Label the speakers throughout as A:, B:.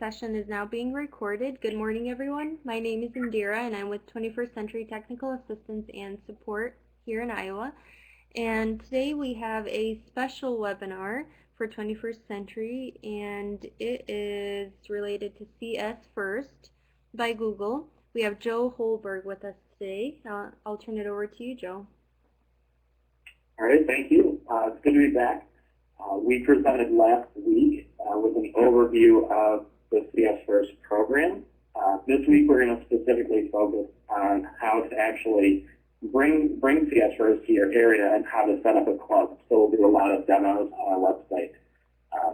A: session is now being recorded. Good morning, everyone. My name is Indira, and I'm with 21st Century Technical Assistance and Support here in Iowa. And today we have a special webinar for 21st Century, and it is related to CS First by Google. We have Joe Holberg with us today. I'll turn it over to you, Joe.
B: All right, thank you. It's good to be back. We presented last week with an overview of the CS First program. This week we're going to specifically focus on how to actually bring CS First to your area and how to set up a club. So we'll do a lot of demos on our website.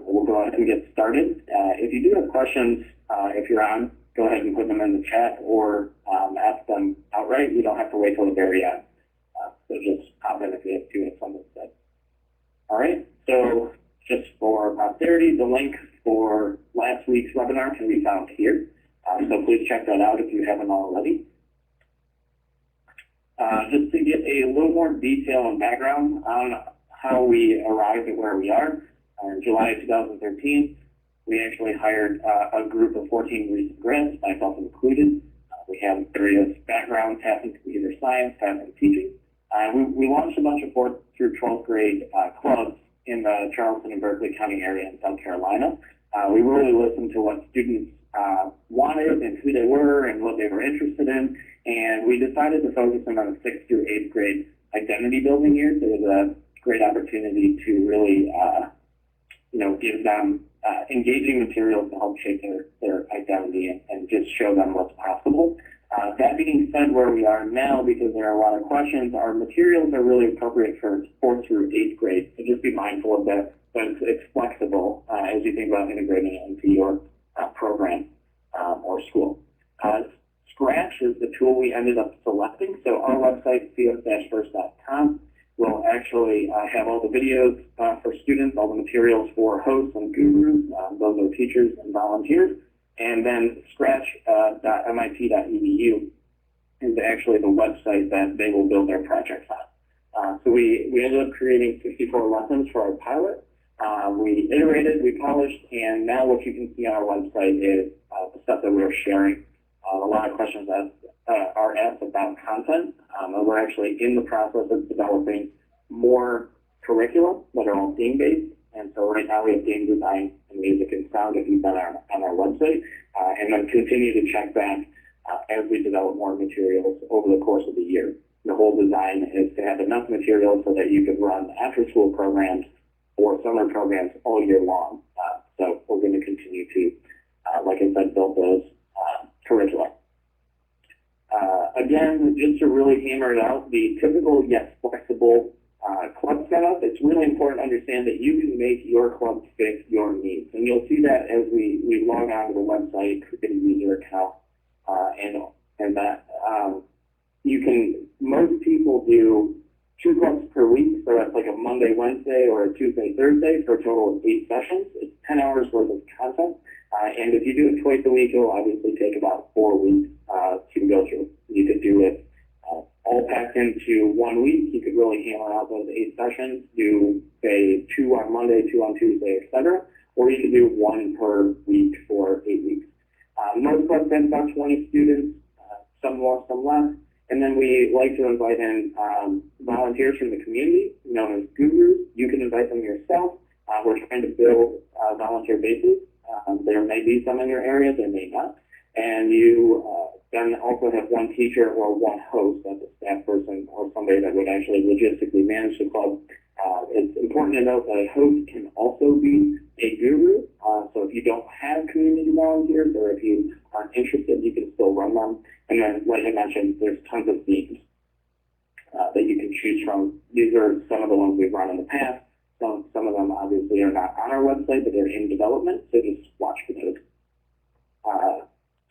B: We'll go ahead and get started. If you do have questions, if you're on, go ahead and put them in the chat or ask them outright. You don't have to wait till the very end. So just hop in if you have something to say. All right, so just for posterity, the link for last week's webinar can be found here. So please check that out if you haven't already. Just to get a little more detail and background on how we arrived at where we are, in July of 2013, we actually hired a group of 14 recent grads, myself included. We have various backgrounds, half in computer science, half in teaching. We launched a bunch of 4th through 12th grade clubs in the Charleston and Berkeley County area in South Carolina. We really listened to what students wanted and who they were and what they were interested in, and we decided to focus on the 6th through 8th grade identity building years. It was a great opportunity to really, give them engaging materials to help shape their identity and just show them what's possible. That being said, where we are now, because there are a lot of questions, our materials are really appropriate for 4th through 8th grade. So just be mindful of that, but it's flexible as you think about integrating it into your program or school. Scratch is the tool we ended up selecting. So our website, cs-first.com, will actually have all the videos for students, all the materials for hosts and gurus. Those are teachers and volunteers. And then scratch.mit.edu is actually the website that they will build their projects on. So we ended up creating 64 lessons for our pilot. We iterated, we polished, and now what you can see on our website is the stuff that we're sharing. A lot of questions are asked about content. And we're actually in the process of developing more curriculum that are all theme-based. And so right now we have game design and music and sound if you've been on our website, and then continue to check back as we develop more materials over the course of the year. The whole design is to have enough material so that you can run after-school programs or summer programs all year long. So we're going to continue to, like I said, build those curricula. Again, just to really hammer it out, the typical yet flexible club setup, it's really important to understand that you can make your club fit your needs. And you'll see that as we log on to the website, create a user account, and that most people do 2 clubs per week, so that's like a Monday, Wednesday, or a Tuesday, Thursday for a total of 8 sessions. It's 10 hours worth of content. And if you do it twice a week, it'll obviously take about 4 weeks to go through. You could do it all packed into 1 week. You could really hammer out those 8 sessions, do, say, 2 on Monday, 2 on Tuesday, etc. Or you could do 1 per week for 8 weeks. Most clubs have about 20 students, some more, some less. And then we like to invite in volunteers from the community, known as gurus. You can invite them yourself. We're trying to build volunteer bases. There may be some in your area, there may not. And you then also have 1 teacher or 1 host, that's a staff person or somebody that would actually logistically manage the club. It's important to note that a host can also be a guru. So if you don't have community volunteers or if you aren't interested, you can still run them. And then, like I mentioned, there's tons of themes that you can choose from. These are some of the ones we've run in the past. Some of them obviously are not on our website, but they're in development, so just watch for those.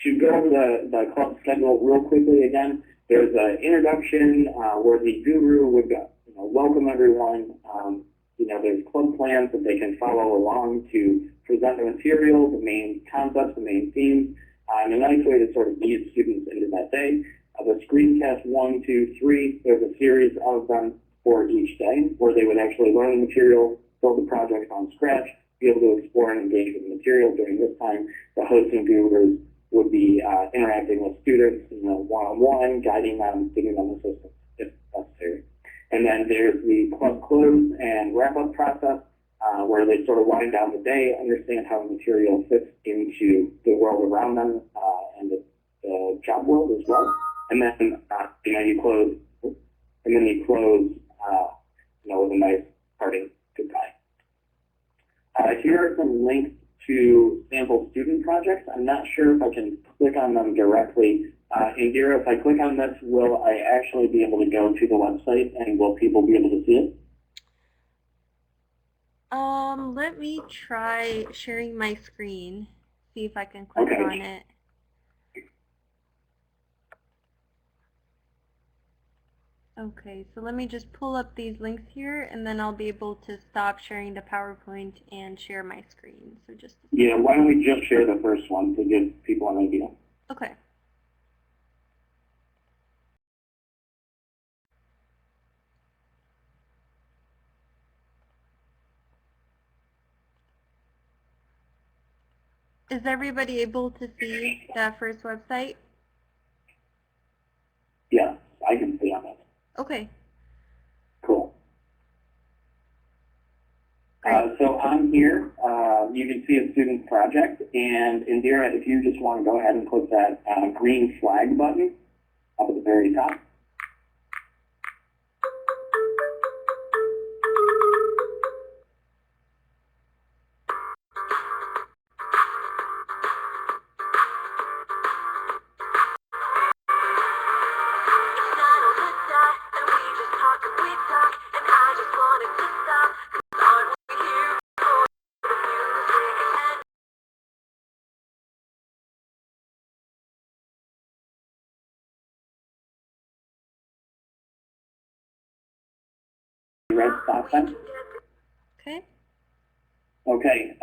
B: To go over the club schedule real quickly again, there's an introduction where the guru would welcome everyone. There's club plans that they can follow along to present the material, the main concepts, the main themes, and a nice way to sort of ease students into that day. The screencast 1, 2, 3, there's a series of them for each day where they would actually learn the material, build the project on Scratch, be able to explore and engage with the material during this time. The hosting gurus would be interacting with students, one-on-one, guiding them, giving them assistance if necessary. And then there's the club close and wrap-up process, where they sort of wind down the day, understand how the material fits into the world around them and the job world as well. And then you close, with a nice parting goodbye. Here are some links to sample student projects. I'm not sure if I can click on them directly. Indira, if I click on this, will I actually be able to go to the website and will people be able to see it?
A: Let me try sharing my screen, see if I can click on it. Okay, so let me just pull up these links here, and then I'll be able to stop sharing the PowerPoint and share my screen. So just
B: why don't we just share the first one to give people an idea?
A: Okay. Is everybody able to see that first website?
B: Yes, I can see on it.
A: Okay.
B: Cool. So on here, you can see a student project, and Indira, if you just want to go ahead and click that green flag button up at the very top. Red stop sign.
A: Okay.
B: Okay.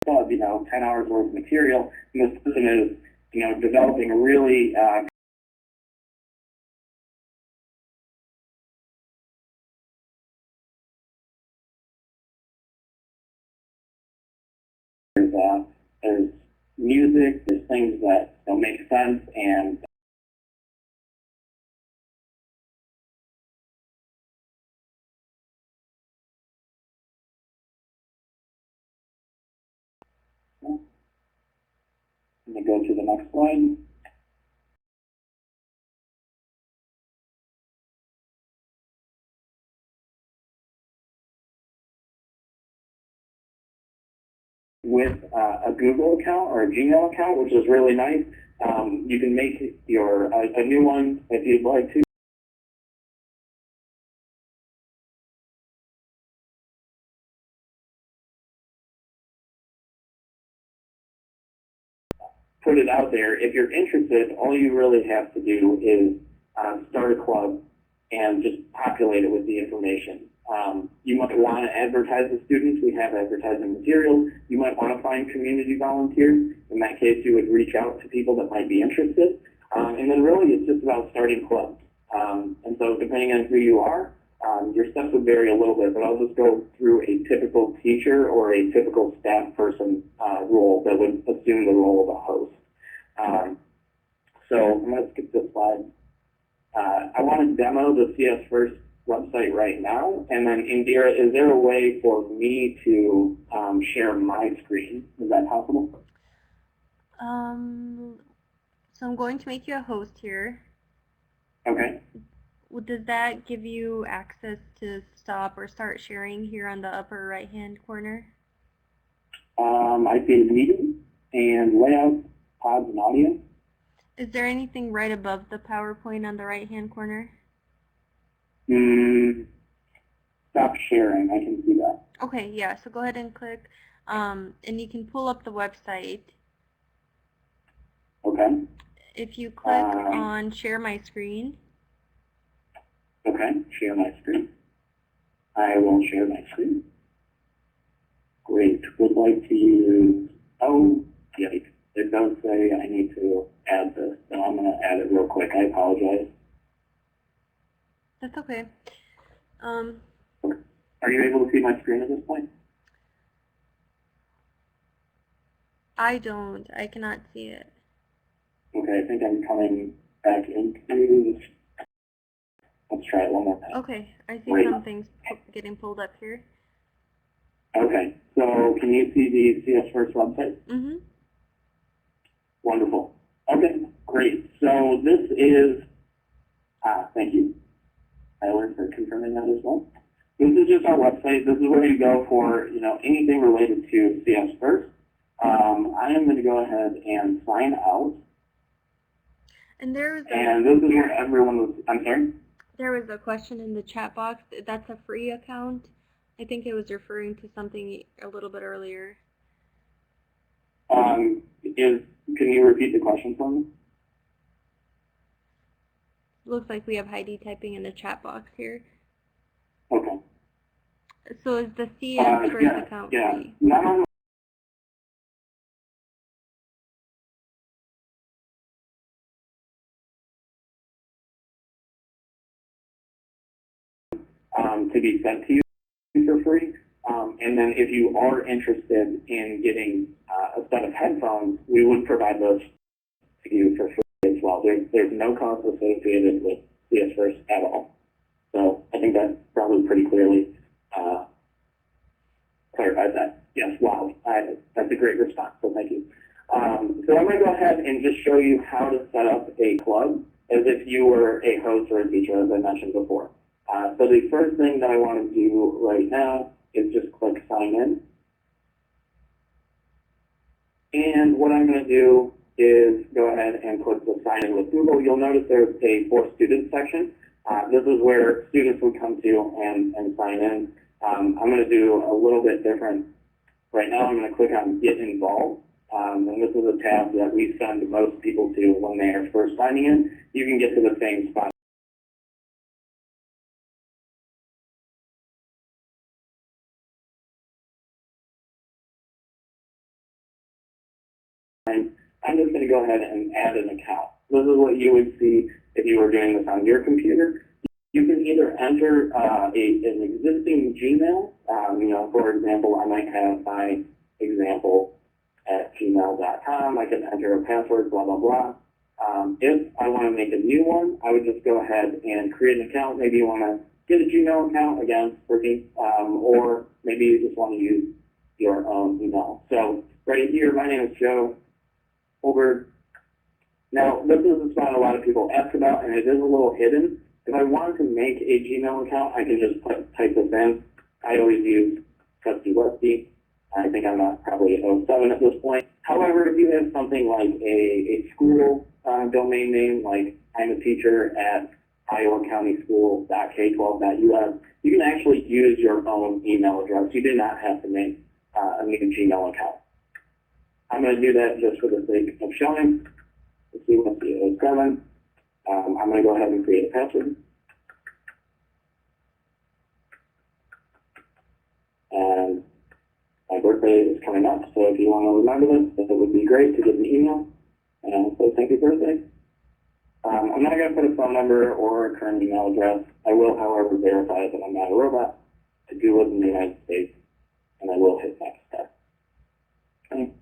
B: So, 10 hours worth of material, and this person is, developing a really there's music, there's things that don't make sense, and let me go to the next slide. With a Google account or a Gmail account, which is really nice. You can make a new one if you'd like to. Put it out there. If you're interested, all you really have to do is start a club and just populate it with the information. You might want to advertise the students. We have advertising materials. You might want to find community volunteers. In that case, you would reach out to people that might be interested. And then really it's just about starting clubs. And so depending on who you are, your steps would vary a little bit, but I'll just go through a typical teacher or a typical staff person role that would assume the role of a host. So I'm going to skip this slide. I want to demo the CS First website right now, and then Indira, is there a way for me to share my screen? Is that possible?
A: So I'm going to make you a host here.
B: Okay.
A: Well, does that give you access to stop or start sharing here on the upper right-hand corner?
B: I see meeting and layout, pods, and audio.
A: Is there anything right above the PowerPoint on the right-hand corner?
B: Stop sharing. I can see that.
A: Okay, yeah. So go ahead and click, and you can pull up the website.
B: Okay.
A: If you click on Share My Screen.
B: Okay, share my screen. I will share my screen. Great. Would like to use, oh, yeah, it does say I need to add this. So I'm going to add it real quick. I apologize.
A: That's okay.
B: Are you able to see my screen at this point?
A: I don't. I cannot see it.
B: Okay, I think I'm coming back into this. Let's try it one more time.
A: Okay, I see
B: Wait.
A: some things getting pulled up here.
B: Okay, so can you see the CS First website?
A: Mm-hmm.
B: Wonderful. Okay, great. So this is, thank you, Tyler, for confirming that as well. This is just our website. This is where you go for, anything related to CS First. I am going to go ahead and sign out.
A: And
B: this is where everyone was, I'm sorry?
A: There was a question in the chat box. That's a free account. I think it was referring to something a little bit earlier.
B: Can you repeat the question for me?
A: Looks like we have Heidi typing in the chat box here.
B: Okay.
A: So is the CS First account free?
B: Not only to be sent to you for free. And then if you are interested in getting a set of headphones, we would provide those to you for free as well. There's no cost associated with CS First at all. So I think that probably pretty clearly clarifies that. Yes, wow, that's a great response, so thank you. So I'm going to go ahead and just show you how to set up a club as if you were a host or a teacher, as I mentioned before. So the first thing that I want to do right now is just click sign in. And what I'm going to do is go ahead and click the sign in with Google. You'll notice there's a for students section. This is where students would come to and sign in. I'm going to do a little bit different. Right now I'm going to click on get involved. And this is a tab that we send most people to when they are first signing in. You can get to the same spot. I'm just going to go ahead and add an account. This is what you would see if you were doing this on your computer. You can either enter an existing Gmail. For example, I might have my example at gmail.com. I can enter a password, blah, blah, blah. If I want to make a new one, I would just go ahead and create an account. Maybe you want to get a Gmail account, again, for me, or maybe you just want to use your own email. So right here, my name is Joe Holberg. Now, this is the spot a lot of people ask about, and it is a little hidden. If I wanted to make a Gmail account, I can just type this in. I always use Trusty Westy. I think I'm at probably 07 at this point. However, if you have something like a school domain name, like I'm a teacher at iowacountyschool.k12.us, you can actually use your own email address. You do not have to make a new Gmail account. I'm going to do that just for the sake of showing. Let's see what is coming. I'm going to go ahead and create a password. And my birthday is coming up, so if you want to remember this, it would be great to get an email and say thank you birthday. I'm not going to put a phone number or a current email address. I will, however, verify that I'm not a robot. I do live in the United States, and I will hit next step. Okay.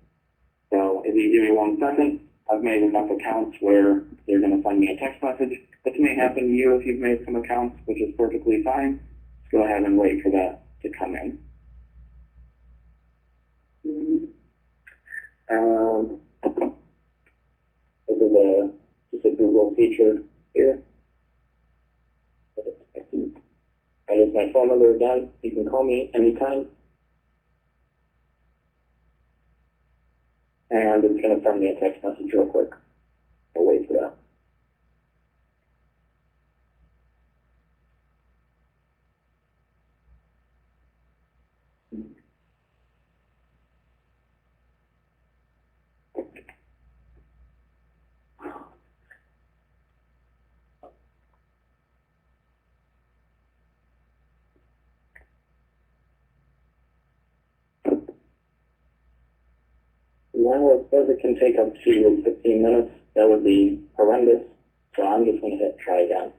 B: So if you give me 1 second, I've made enough accounts where they're going to send me a text message. This may happen to you if you've made some accounts, which is perfectly fine. Just go ahead and wait for that to come in. This is just a Google feature here. I use my phone number again. You can call me anytime. And it's going to send me a text message real quick. I'll wait for that. while it says it can take up to 15 minutes, that would be horrendous. So I'm just going to hit try again.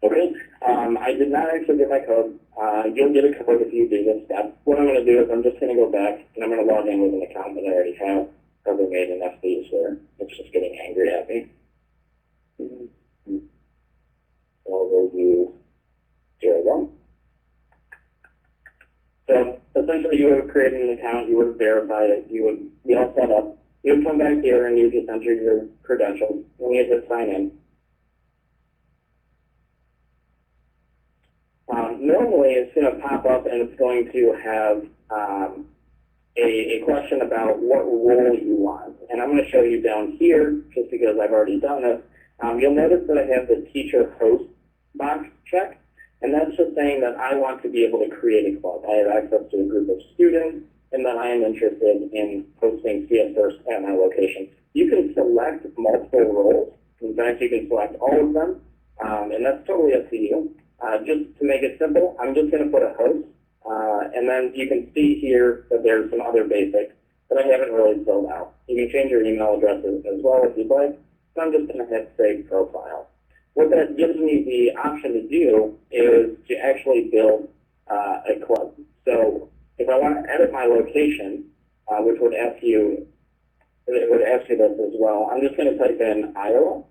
B: Okay, I did not actually get my code. You'll get a code if you do this step. What I'm going to do is I'm just going to go back and I'm going to log in with an account that I already have. Probably made an FB where it's just getting angry at me. So I'll go use 01. So essentially you would have created an account, you would have verified it, you would be all set up. You would come back here and you just enter your credentials and you hit sign in. Normally, it's going to pop up and it's going to have a question about what role you want. And I'm going to show you down here, just because I've already done this. You'll notice that I have the teacher host box checked, and that's just saying that I want to be able to create a club. I have access to a group of students, and that I am interested in hosting CS1st at my location. You can select multiple roles. In fact, you can select all of them, and that's totally up to you. Just to make it simple, I'm just going to put a host, and then you can see here that there's some other basics that I haven't really filled out. You can change your email addresses as well if you'd like, so I'm just going to hit Save Profile. What that gives me the option to do is to actually build a club. So if I want to edit my location, which would ask you, it would ask you this as well, I'm just going to type in Iowa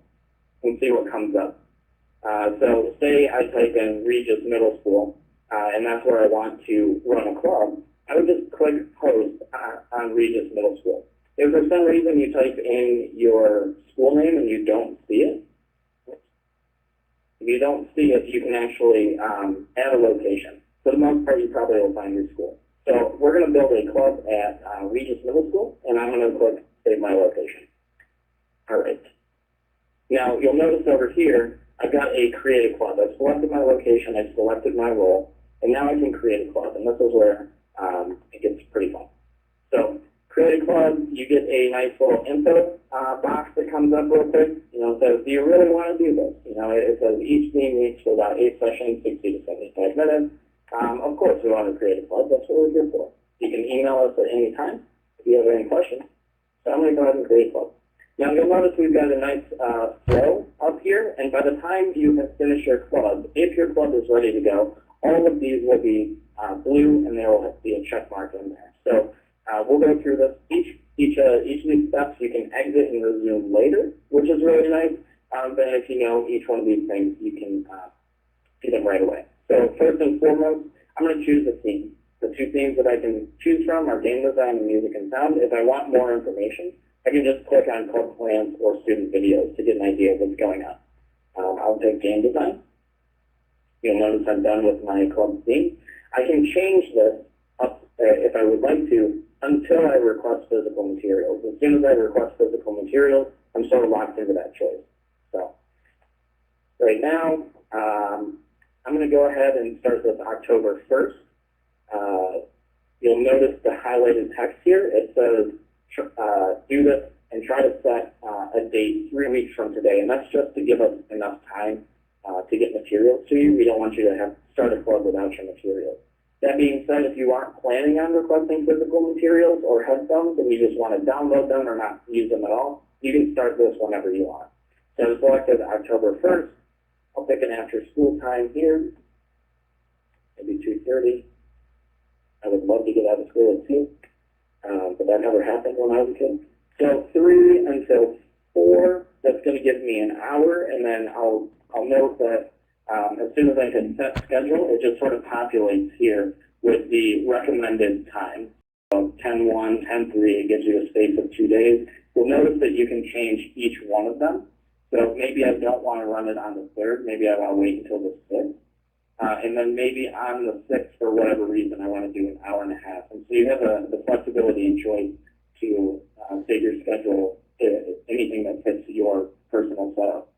B: and see what comes up. So say I type in Regis Middle School, and that's where I want to run a club. I would just click host on Regis Middle School. If for some reason you type in your school name and you don't see it, if you don't see it, you can actually add a location. For the most part, you probably will find your school. So we're going to build a club at Regis Middle School, and I'm going to click Save My Location. All right. Now, you'll notice over here, I've got a create a club. I've selected my location, I've selected my role, and now I can create a club, and this is where it gets pretty fun. So, create a club, you get a nice little info box that comes up real quick. You know, it says, do you really want to do this? You know, it says each team meets for about 8 sessions, 60 to 75 minutes. Of course, we want to create a club. That's what we're here for. You can email us at any time if you have any questions. So I'm going to go ahead and create a club. Now you'll notice we've got a nice flow up here, and by the time you have finished your club, if your club is ready to go, all of these will be blue, and there will be a check mark in there. So we'll go through this. Each of these steps you can exit and resume later, which is really nice. But if you know each one of these things, you can see them right away. So first and foremost, I'm going to choose a theme. The 2 themes that I can choose from are game design and music and sound. If I want more information, I can just click on club plans or student videos to get an idea of what's going on. I'll take game design. You'll notice I'm done with my club theme. I can change this up if I would like to until I request physical materials. As soon as I request physical materials, I'm sort of locked into that choice. So right now, I'm going to go ahead and start with October 1st. You'll notice the highlighted text here. It says, do this and try to set a date 3 weeks from today, and that's just to give us enough time to get materials to you. We don't want you to have start a club without your materials. That being said, if you aren't planning on requesting physical materials or headphones and you just want to download them or not use them at all, you can start this whenever you want. So I've selected October 1st. I'll pick an after school time here, maybe 2:30. I would love to get out of school at 2. But that never happened when I was a kid. So 3 until 4, that's going to give me an hour, and then I'll note that as soon as I hit set schedule, it just sort of populates here with the recommended time. So 10:1, 10:3, it gives you a space of 2 days. You'll notice that you can change each one of them. So maybe I don't want to run it on the 3rd. Maybe I want to wait until the 6th. And then maybe on the 6th, for whatever reason, I want to do an hour and a half. And so you have the flexibility and choice to save your schedule to anything that fits your personal setup.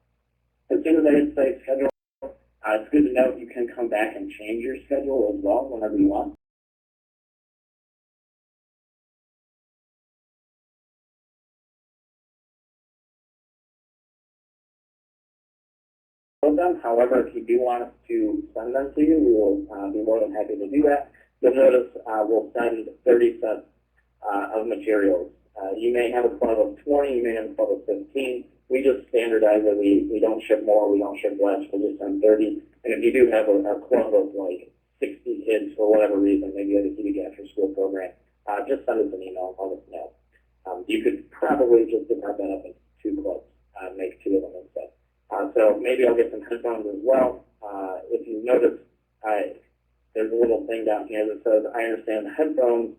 B: As soon as I hit save schedule, it's good to note, you can come back and change your schedule as well whenever you want. Them. However, if you do want us to send them to you, we will be more than happy to do that. You'll notice we'll send 30 sets of materials. You may have a club of 20, you may have a club of 15. We just standardize it. We don't ship more, we don't ship less, we'll just send 30. And if you do have a club of like 60 kids for whatever reason, maybe you have a huge after school program, just send us an email and let us know. You could probably just divide that up into 2 clubs, make 2 of them instead. So maybe I'll get some headphones as well. If you notice, there's a little thing down here that says, I understand the headphones.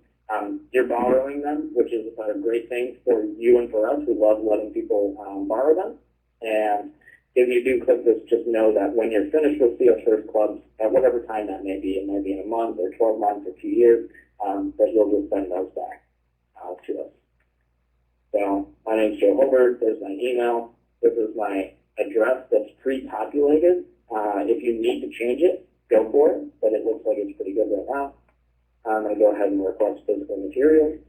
B: You're borrowing them, which is a great thing for you and for us. We love letting people borrow them. And if you do click this, just know that when you're finished with CS First clubs, at whatever time that may be, it might be in a month or 12 months or 2 years, that you'll just send those back to us. So my name is Joe Holbert. There's my email. This is my address that's pre-populated. If you need to change it, go for it, but it looks like it's pretty good right now. I'm going to go ahead and request physical materials.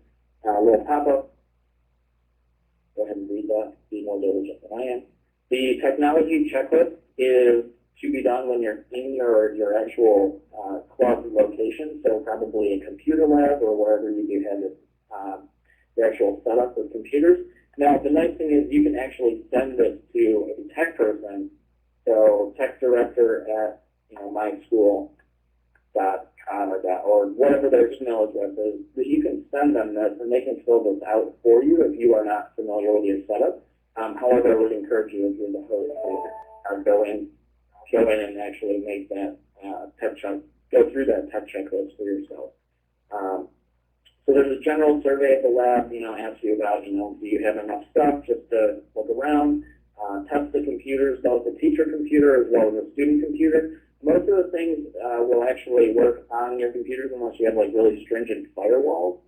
B: A little pop-up. Go ahead and read that. Be more diligent than I am. The technology checklist is to be done when you're in your actual club location, so probably a computer lab or wherever you do have your actual setup with computers. Now, the nice thing is you can actually send this to a tech person, so tech director at myschool.com or whatever their email address is, that you can send them this and they can fill this out for you if you are not familiar with your setup. However, I would encourage you, if you're the host, to go in and actually make that go through that tech checklist for yourself. So there's a general survey at the lab, asks you about, do you have enough stuff just to look around, test the computers, both the teacher computer as well as the student computer. Most of the things will actually work on your computers unless you have like really stringent firewalls,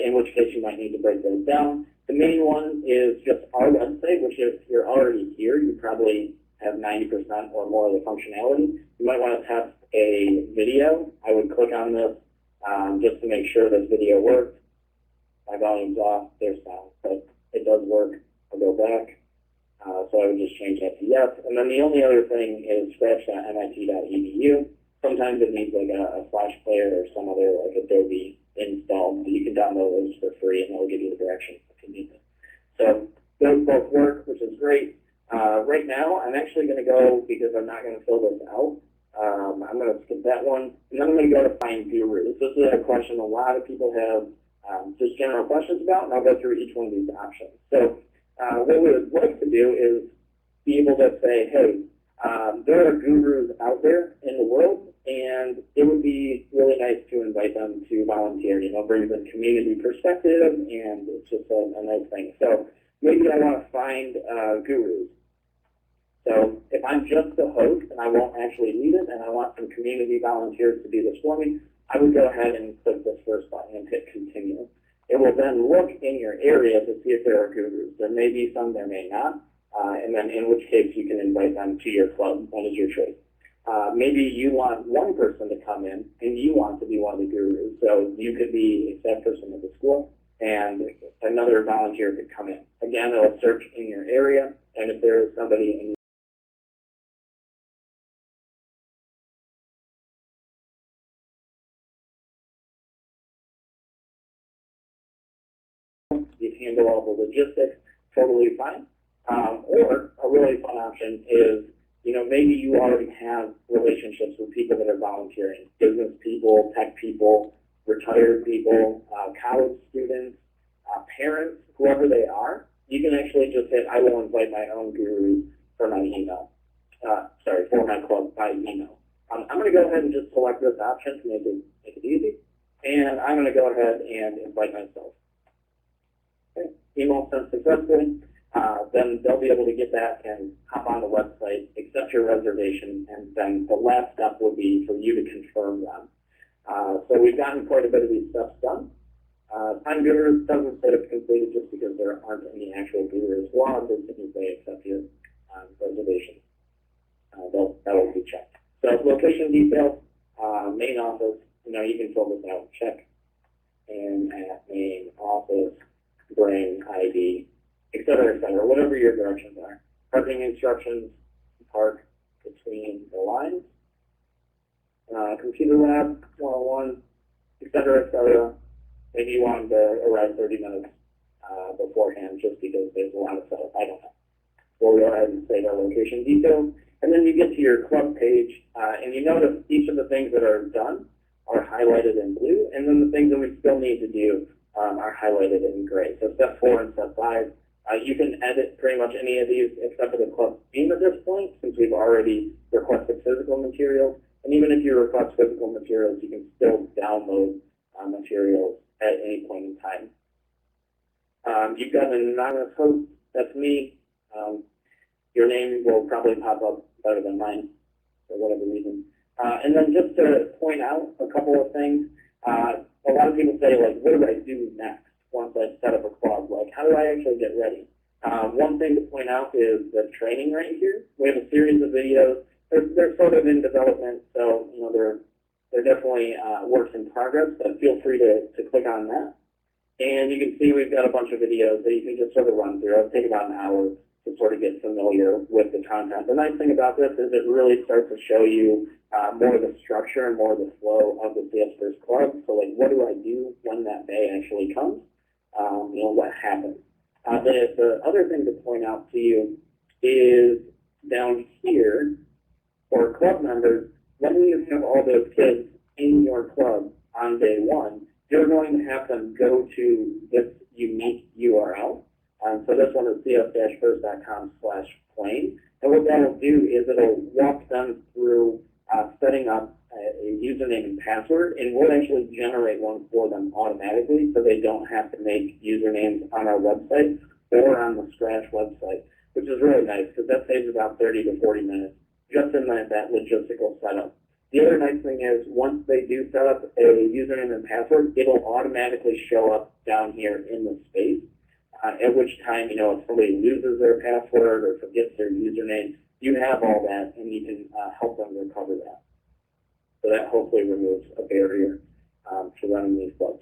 B: in which case you might need to break those down. The main one is just our website, which if you're already here, you probably have 90% or more of the functionality. You might want to test a video. I would click on this just to make sure this video works. My volume's off, there's sound, but it does work. I'll go back. So I would just change that to yes. And then the only other thing is scratch.mit.edu. Sometimes it needs like a Flash player or some other like Adobe install. You can download those for free and it'll give you the directions if you need them. So those both work, which is great. Right now, I'm actually going to go, because I'm not going to fill this out, I'm going to skip that one, and then I'm going to go to find gurus. This is a question a lot of people have just general questions about, and I'll go through each one of these options. So what we would like to do is be able to say, hey, there are gurus out there in the world, and it would be really nice to invite them to volunteer, bring them community perspective, and it's just a nice thing. So maybe I want to find gurus. So if I'm just the host and I won't actually lead it and I want some community volunteers to do this for me, I would go ahead and click this first button and hit continue. It will then look in your area to see if there are gurus. There may be some, there may not, and then in which case you can invite them to your club. That is your choice. Maybe you want one person to come in and you want to be one of the gurus. So you could be a staff person at the school and another volunteer could come in. Again, it'll search in your area, and if there is somebody in you handle all the logistics, totally fine. Or a really fun option is, maybe you already have relationships with people that are volunteering, business people, tech people, retired people, college students, parents, whoever they are. You can actually just hit, I will invite my own gurus for my email. For my club by email. I'm going to go ahead and just select this option to make it easy. And I'm going to go ahead and invite myself. Okay. Email sent successfully. Then they'll be able to get that and hop on the website, accept your reservation, and then the last step will be for you to confirm them. So we've gotten quite a bit of these steps done. Time Gurus doesn't say it's completed just because there aren't any actual gurus logged as soon as they accept your reservation. That will be checked. So location details, main office, you can fill this out, check in at main office, bring ID, et cetera, whatever your directions are. Parking instructions, park between the lines. Computer lab, 101, et cetera. Maybe you want to arrive 30 minutes beforehand just because there's a lot of setup. I don't know. We'll go ahead and save our location details. And then you get to your club page, and you notice each of the things that are done are highlighted in blue, and then the things that we still need to do are highlighted in gray. So step 4 and step 5, you can edit pretty much any of these except for the club theme at this point, since we've already requested physical materials. And even if you request physical materials, you can still download materials at any point in time. You've got an anonymous host, that's me. Your name will probably pop up better than mine for whatever reason. And then just to point out a couple of things, a lot of people say, like, what do I do next once I set up a club? Like, how do I actually get ready? One thing to point out is the training right here. We have a series of videos. They're sort of in development, so they're definitely works in progress, but feel free to click on that. And you can see we've got a bunch of videos that you can just sort of run through. It'll take about an hour to sort of get familiar with the content. The nice thing about this is it really starts to show you more of the structure and more of the flow of the CS First Club. So, like, what do I do when that day actually comes? What happens? The other thing to point out to you is down here, for club members, when you have all those kids in your club on day 1, you're going to have them go to this unique URL. So this one is cs-first.com/plane. And what that will do is it'll walk them through setting up a username and password, and we'll actually generate one for them automatically so they don't have to make usernames on our website or on the Scratch website, which is really nice because that saves about 30 to 40 minutes just in that logistical setup. The other nice thing is once they do set up a username and password, it'll automatically show up down here in the space. At which time, if somebody loses their password or forgets their username, you have all that and you can help them recover that. So that hopefully removes a barrier to running these clubs.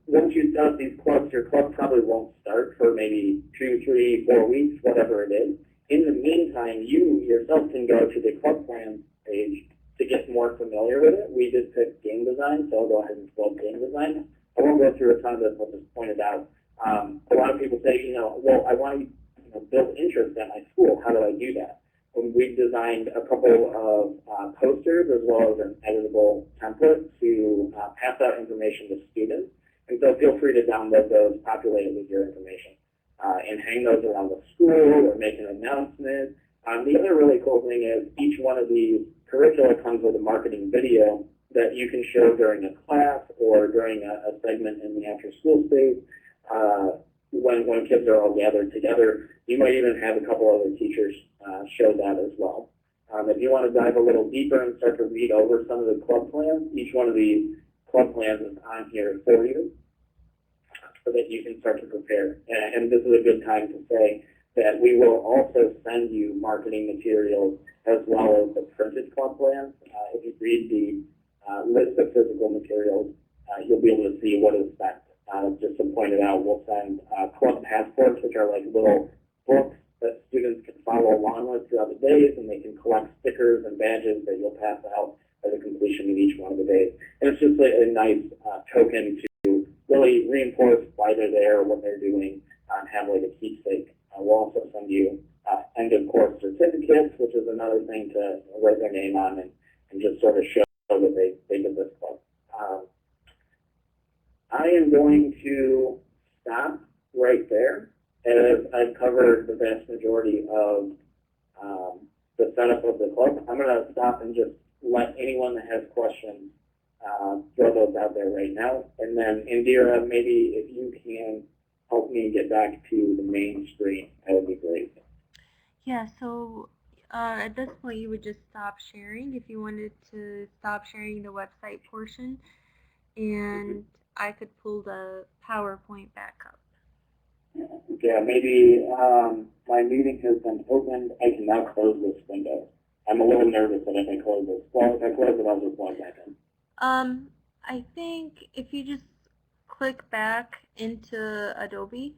B: Once you set up these clubs, your club probably won't start for maybe 2, 3, 4 weeks, whatever it is. In the meantime, you yourself can go to the club plans page to get more familiar with it. We did pick game design, so I'll go ahead and select game design. I won't go through a ton of this, I'll just point it out. A lot of people say, well, I want to build interest at my school. How do I do that? We've designed a couple of posters as well as an editable template to pass out information to students. And so feel free to download those, populate it with your information, and hang those around the school or make an announcement. The other really cool thing is each one of these curricula comes with a marketing video that you can show during a class or during a segment in the after-school space. When kids are all gathered together, you might even have a couple other teachers show that as well. If you want to dive a little deeper and start to read over some of the club plans, each one of these club plans is on here for you so that you can start to prepare. And this is a good time to say that we will also send you marketing materials as well as the printed club plans. If you read the list of physical materials, you'll be able to see what is sent. Just to point it out, we'll send club passports, which are like little books that students can follow along with throughout the days, and they can collect stickers and badges that you'll pass out at the completion of each one of the days. And it's just a nice token to really reinforce why they're there, what they're doing, and have like a keepsake. We'll also send you end of course certificates, which is another thing to write their name on and just sort of show that they did this club. I am going to stop right there as I've covered the vast majority of the setup of the club. I'm going to stop and just let anyone that has questions throw those out there right now. And then Indira, maybe if you can help me get back to the main screen, that would be great.
A: Yeah, so at this point you would just stop sharing if you wanted to stop sharing the website portion, and I could pull the PowerPoint back up.
B: Yeah, maybe my meeting has been opened. I can now close this window. I'm a little nervous that if I close this. Well, if I close it, I'll just log back in.
A: I think if you just click back into Adobe.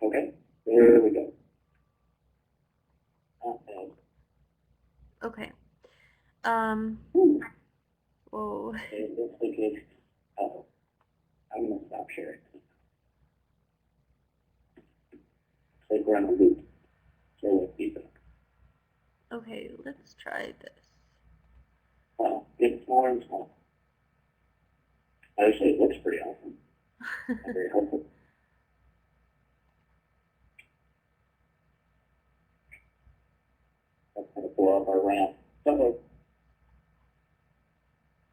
B: Okay, there we go.
A: Okay. Whoa.
B: It looks like it's, I'm going to stop sharing. It's like we're on a loop. So with people.
A: Okay, let's try this.
B: It's smaller and smaller. Actually, it looks pretty awesome. Very helpful. That's going to pull up our ramp. So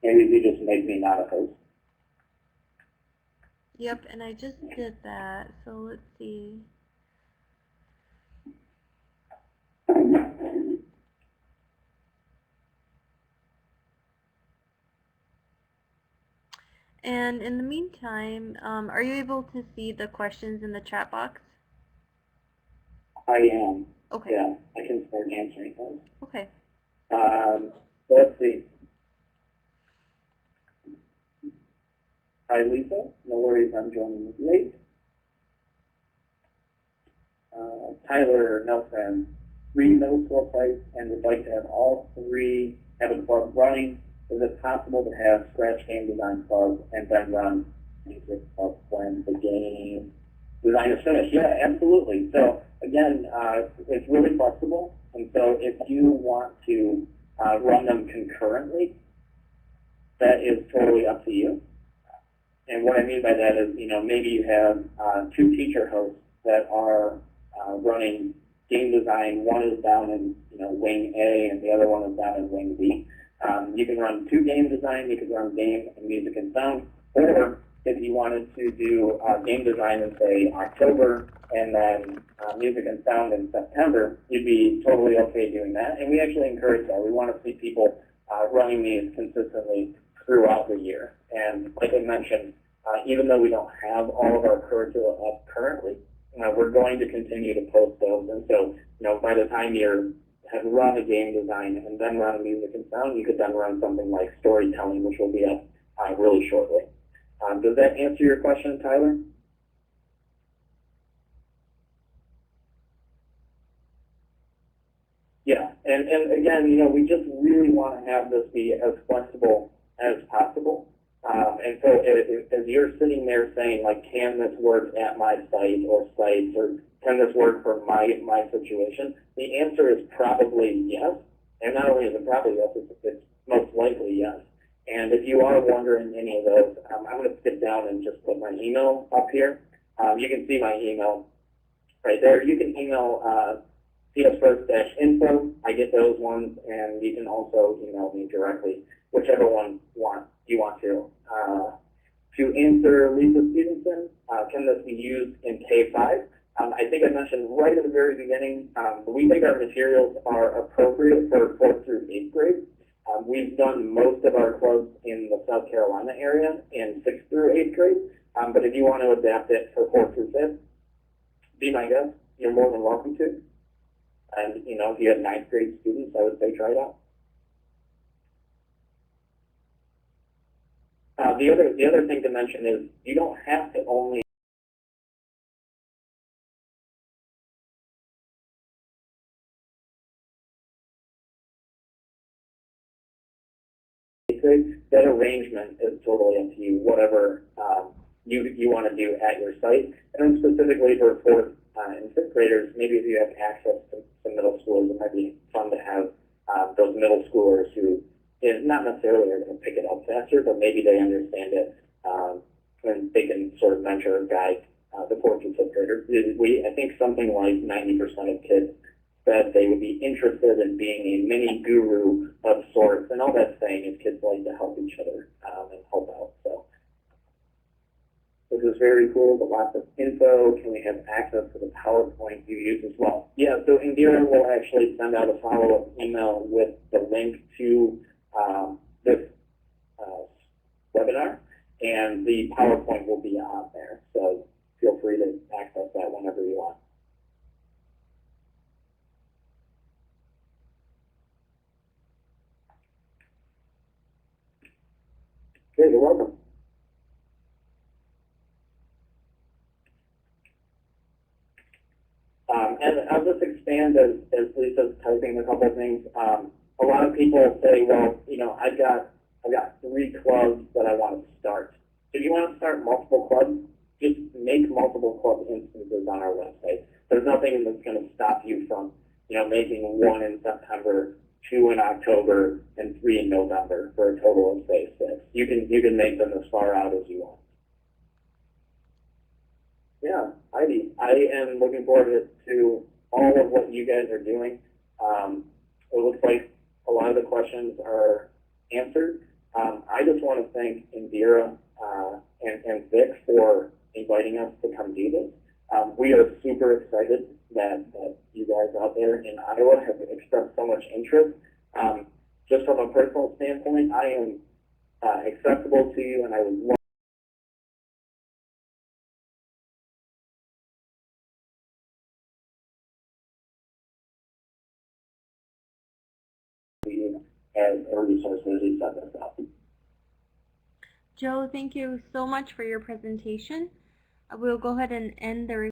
B: maybe you just make me not a host.
A: Yep, and I just did that, so let's see. And in the meantime, are you able to see the questions in the chat box?
B: I am.
A: Okay.
B: Yeah, I can start answering those.
A: Okay.
B: Let's see. Hi, Lisa. No worries, I'm joining late. Tyler Nelson, 3 middle school sites and would like to have all 3 have a club running. Is it possible to have Scratch Game Design Club and then run music club when the game design is finished? Yeah, absolutely. So again, it's really flexible. And so if you want to run them concurrently, that is totally up to you. And what I mean by that is, you know, maybe you have 2 teacher hosts that are running game design. One is down in, you know, wing A and the other one is down in wing B. You can run 2 game design. You can run game and music and sound. Or if you wanted to do game design in, say, October and then music and sound in September, you'd be totally okay doing that. And we actually encourage that. We want to see people running these consistently throughout the year. And like I mentioned, even though we don't have all of our curricula up currently, we're going to continue to post those. And so, you know, by the time you have run a game design and then run a music and sound, you could then run something like storytelling, which will be up really shortly. Does that answer your question, Tyler? Yeah, and again, you know, we just really want to have this be as flexible as possible. And so as you're sitting there saying, like, can this work at my site or sites, or can this work for my situation? The answer is probably yes. And not only is it probably yes, it's most likely yes. And if you are wondering any of those, I'm going to sit down and just put my email up here. You can see my email right there. You can email csfirst-info. I get those ones, and you can also email me directly, whichever one you want to. To answer Lisa Stevenson, can this be used in K-5? I think I mentioned right at the very beginning, we think our materials are appropriate for 4th through 8th grade. We've done most of our clubs in the South Carolina area in 6th through 8th grade, but if you want to adapt it for 4th through 5th, be my guest. You're more than welcome to. And, you know, if you have 9th grade students, I would say try it out. The other thing to mention is you don't have to only that arrangement is totally up to you, whatever you want to do at your site. And then specifically for 4th and 5th graders, maybe if you have access to some middle schoolers, it might be fun to have those middle schoolers who not necessarily are going to pick it up faster, but maybe they understand it and they can sort of mentor and guide the 4th and 5th graders. I think something like 90% of kids said they would be interested in being a mini guru of sorts. And all that's saying is kids like to help each other and help out. So this is very cool, but lots of info. Can we have access to the PowerPoint you use as well? Yeah, so Indira will actually send out a follow-up email with the link to this webinar, and the PowerPoint will be on there. So feel free to access that whenever you want. And I'll just expand as Lisa's typing a couple of things. A lot of people say, well, you know, I've got 3 clubs that I want to start. If you want to start multiple clubs, just make multiple club instances on our website. There's nothing that's going to stop you from, you know, making 1 in September, 2 in October, and 3 in November for a total of, say, 6. You can make them as far out as you want. Yeah, Heidi, I am looking forward to all of what you guys are doing. It looks like a lot of the questions are answered. I just want to thank Indira and Vic for inviting us to come do this. We are super excited that you guys out there in Iowa have expressed so much interest. Just from a personal standpoint, I am accessible to you, and I would love you as a resource as you set this up.
A: Joe, thank you so much for your presentation. We'll go ahead and end the